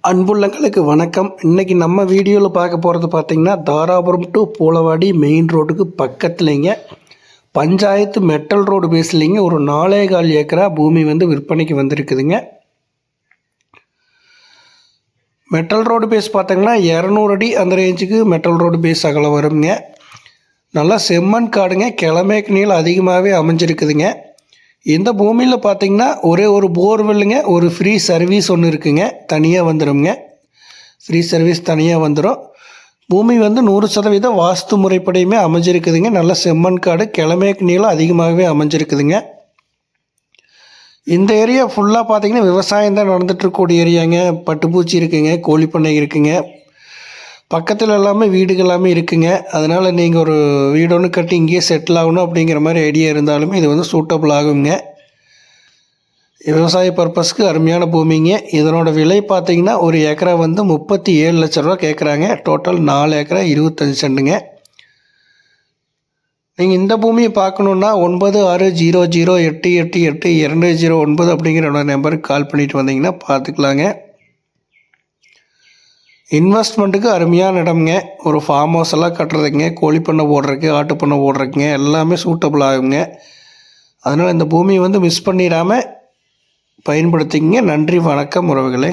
அன்புள்ளங்களுக்கு வணக்கம். இன்றைக்கி நம்ம வீடியோவில் பார்க்க போகிறது பார்த்திங்கன்னா தாராபுரம் டு பூளவாடி மெயின் ரோடுக்கு பக்கத்துலேங்க பஞ்சாயத்து மெட்டல் ரோடு பேஸ்லிங்க ஒரு 4.25 ஏக்கரா பூமி விற்பனைக்கு வந்திருக்குதுங்க. மெட்டல் ரோடு பேஸ் பார்த்திங்கன்னா 200 அடி அந்த ரேஞ்சுக்கு மெட்டல் ரோடு பேஸ் அகலம் வருங்க. நல்லா செம்மண் காடுங்க, கிழமைக்கு நீளம் அதிகமாகவே அமைஞ்சிருக்குதுங்க. இந்த பூமியில் பார்த்திங்கன்னா ஒரே ஒரு போர்வெல்லுங்க, ஒரு ஃப்ரீ சர்வீஸ் ஒன்று இருக்குங்க, தனியாக வந்துடுங்க. ஃப்ரீ சர்வீஸ் தனியாக வந்துடும். பூமி 100% வாஸ்து முறைப்படியுமே அமைஞ்சிருக்குதுங்க. நல்ல செம்மண் காடு, கிழமைக்கு நீளம் அதிகமாகவே அமைஞ்சிருக்குதுங்க. இந்த ஏரியா ஃபுல்லாக பார்த்திங்கன்னா விவசாயம் தான் நடந்துகிட்ருக்கக்கூடிய ஏரியாங்க. பட்டுப்பூச்சி இருக்குங்க, கோழிப்பண்ணை இருக்குங்க, பக்கத்தில் எல்லாமே வீடுகள் எல்லாமே இருக்குங்க. அதனால் நீங்கள் ஒரு வீடு ஒன்று கட்டி இங்கேயே செட்டில் ஆகணும் அப்படிங்கிற மாதிரி ஐடியா இருந்தாலுமே இது சூட்டபிள் ஆகுங்க. விவசாய பர்பஸ்க்கு அருமையான பூமிங்க. இதனோட விலை பார்த்திங்கன்னா ஒரு ஏக்கரா 37 லட்ச ரூபா கேட்குறாங்க. டோட்டல் 4 ஏக்கரா 25 சென்ட்டுங்க. நீங்கள் இந்த பூமியை பார்க்கணுன்னா 9600888209 அப்படிங்கிற நம்பருக்கு கால் பண்ணிவிட்டு வந்தீங்கன்னா பார்த்துக்கலாங்க. இன்வெஸ்ட்மெண்ட்டுக்கு அருமையான இடம்ங்க. ஒரு ஃபார்ம் ஹவுஸ் எல்லாம் கட்டுறதுக்குங்க, கோழி பண்ணை போடுறதுக்கு, ஆட்டு பண்ணை போடுறதுக்குங்க எல்லாமே சூட்டபிள் ஆகுங்க. அதனால் இந்த பூமியை மிஸ் பண்ணிடாமல் பயன்படுத்திக்கங்க. நன்றி, வணக்கம் உறவுகளே.